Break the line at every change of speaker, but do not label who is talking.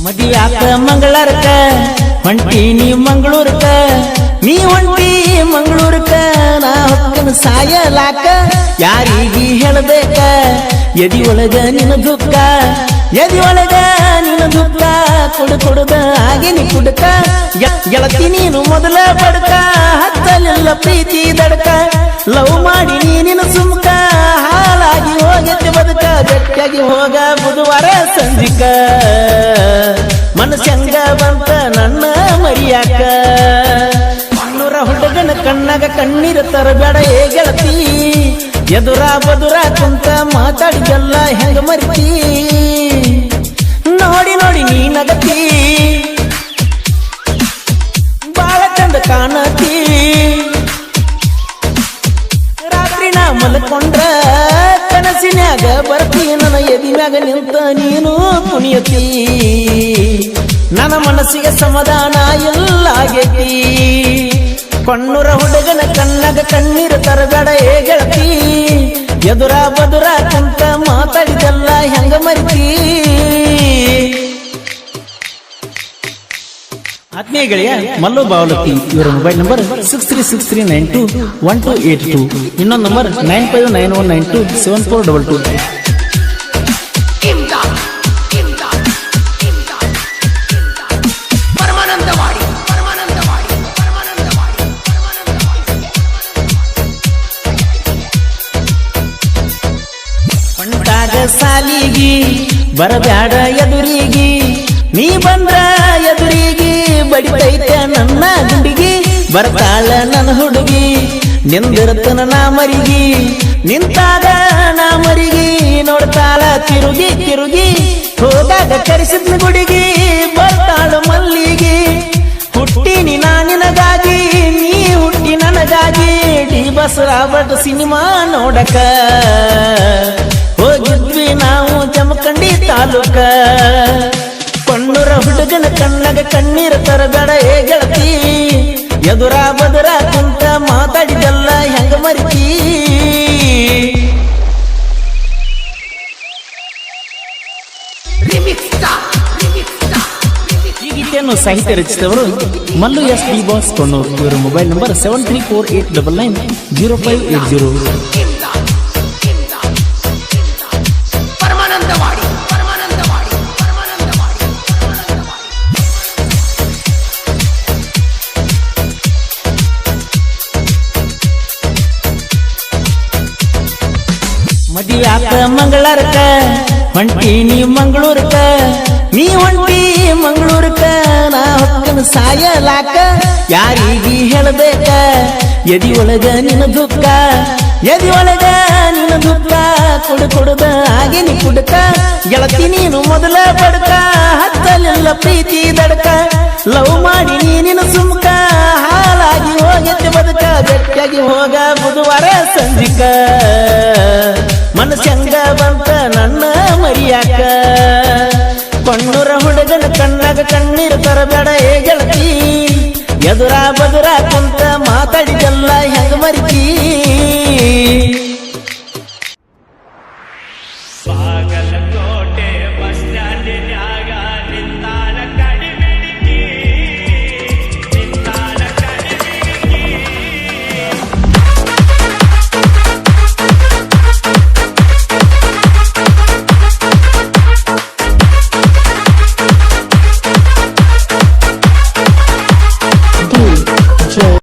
ಮದಿಯಾಕ ಮಂಗಳಾರಕ ಹೊಂಟಿ ನೀ ಮಂಗಳೂರಕ ನೀ ಹೊಂಟಿ ಮಂಗಳೂರಕ ನಾ ಹೊಕ್ಕನ ಸಾಯಲಾಕ ಯಾರಿಗಿ ಹೇಳಬೇಕ ಎದಿ ಒಳಗ ನಿನ ದುಃಖ ಎದಿ ಒಳಗ ನಿನ ದುಃಖ ಕುಡುದ ಆಗಿನಿ ಕುಡುಕ ಗೆಳತಿ ನೀನು ಮೊದಲ ಬಡಕ ಹತ್ತಲೆಲ್ಲ ಪ್ರೀತಿ ದಡಕ ಲವ್ ಮಾಡಿ ನೀನಿನ ಸುಮ್ಕ ಹಾಲಾಗಿ ಹೋಗತ್ತೆ ಬದುಕ ಗಟ್ಟಿಯಾಗಿ ಹೋಗ ಬುಧವಾರ ಸಂಜಿಕ ಮನಸ್ಸಂಗ ಬಂತ ನನ್ನ ಮರಿಯಾಕ ಮಣ್ಣೂರ ಹುಡುಗನ ಕಣ್ಣಾಗ ಕಣ್ಣೀರ ತರಬೇಡ ಏ ಗೆಳತಿ ಎದುರ ಬದುರ ಕುಂತ ಮಾತಾಡಿದೆಲ್ಲ ಹೆಂಗ ಮರಿತಿ ನೋಡಿ ನೋಡಿ ನೀ ನಗತಿ ಬಾಳ ಚಂದ ಕಾಣತಿ ರಾತ್ರಿ ನಾ ಮಲ್ಕೊಂಡ್ರ ಕನಸಿನ್ಯಾಗ ಬರ್ತಿ ನನ್ನ ಎದಿಮ್ಯಾಗ ನಿಂತ ನೀನು ಕುಣಿಯತಿ ನನ್ನ ಮನಸ್ಸಿಗೆ ಸಮಾಧಾನ ಎಲ್ಲಾಗೈತಿ ಕಣ್ಣೂರ ಹುಡುಗನ ಕಣ್ಣಾಗ ಕಣ್ಣೀರು ತರಬೇಡ ಏ ಗೆಳತಿ ಎದುರ ಬದುರ ಕುಂತ ಮಾತಾಡಿದೆಲ್ಲ ಹೆಂಗ ಮರಿತಿ ಆತ್ಮೀಯ ಗೆಳೆಯ ಮಲ್ಲು ಬಾವಲತ್ತಿ ಇವರ ಮೊಬೈಲ್ ನಂಬರ್ 6363921282 ಇನ್ನೊಂದು ನಂಬರ್ 9591927422 ಹೊಂಟಾಗ ಸಾಲಿಗಿ ಬರಬ್ಯಾಡ ಎದುರಿಗಿ ನೀ ಬಂದ್ರ ಎದುರಿಗಿ ಬಡಿತೈತೆ ನನ್ನ ಗುಂಡಿಗಿ ಬರ್ತಾಳ ನನ್ನ ಹುಡುಗಿ ನಿಂದಿರತನ ನಾ ಮರಿಗಿ ನಿಂತಾಗ ನಾ ಮರಿಗಿ ನೋಡ್ತಾಳ ತಿರುಗಿ ತಿರುಗಿ ಹೋಗಾಗ ಕರೆಸಿದ್ನ ಗುಡಿಗಿ ಬರ್ತಾಳ ಮಲ್ಲಿಗಿ ಹುಟ್ಟಿನಿ ನಾ ನಿನಗಾಗಿ ನೀ ಹುಟ್ಟಿ ನನಗಾಗಿ ಡಿ ಬಸರಾಬಟ್ ಸಿನಿಮಾ ನೋಡಕ ಹೋಗಿದ್ವಿ ನಾವು ಜಮಖಂಡಿ ತಾಲೂಕ ಕಣ್ಣೂರ ಹುಡುಗನ ಕಣ್ಣಾಗ ಕಣ್ಣೀರು ತರಬೇಡ ಏ ಗೆಳತಿ ಎದುರ ಬದುರ ಕುಂತ ಮಾತಾಡಿದೆಲ್ಲ ಹೆಂಗ ಮರಿತಿ ಈ ಗೀತೆಯನ್ನು ಸಾಹಿತ್ಯ ರಚಿಸಿದವರು Mallu S D boss Konnur ಇವರ ಮೊಬೈಲ್ ನಂಬರ್ 7348990580 ಮದಿಯಾಕ ಮಂಗಳಾರಕ ಹೊಂಟಿ ನೀ ಮಂಗಳೂರಕ ನೀ ಹೊಂಟಿ ಮಂಗಳೂರಕ ನಾ ಹೊಕ್ಕನ ಸಾಯಲಾಕ ಯಾರಿಗಿ ಹೇಳಬೇಕ ಎದಿ ಒಳಗ ನಿನ ದುಃಖ ಎದಿ ಒಳಗ ನಿನ ದುಃಖ ಕುಡುದ ಆಗಿನಿ ಕುಡುಕ ಗೆಳತಿ ನೀನು ಮೊದಲ ಬಡಕ ಹತ್ತಲೆಲ್ಲ ಪ್ರೀತಿ ದಡಕ ಲವ್ ಮಾಡಿ ನೀನಿನ ಸುಮ್ಕ ಹಾಲಾಗಿ ಹೋಗತ್ತೆ ಬದುಕ ಗಟ್ಟಿಯಾಗಿ ಹೋಗ ಬುಧವಾರ ಸಂಜಿಕ ಮನಸ್ಸಂಗ ಬಂತ ನನ್ನ ಮರಿಯಾಕ ಕಣ್ಣೂರ ಹುಡುಗನ ಕಣ್ಣಾಗ ಕಣ್ಣೀರು ತರಬೇಡ ಏ ಗೆಳತಿ ಎದುರ ಬದುರ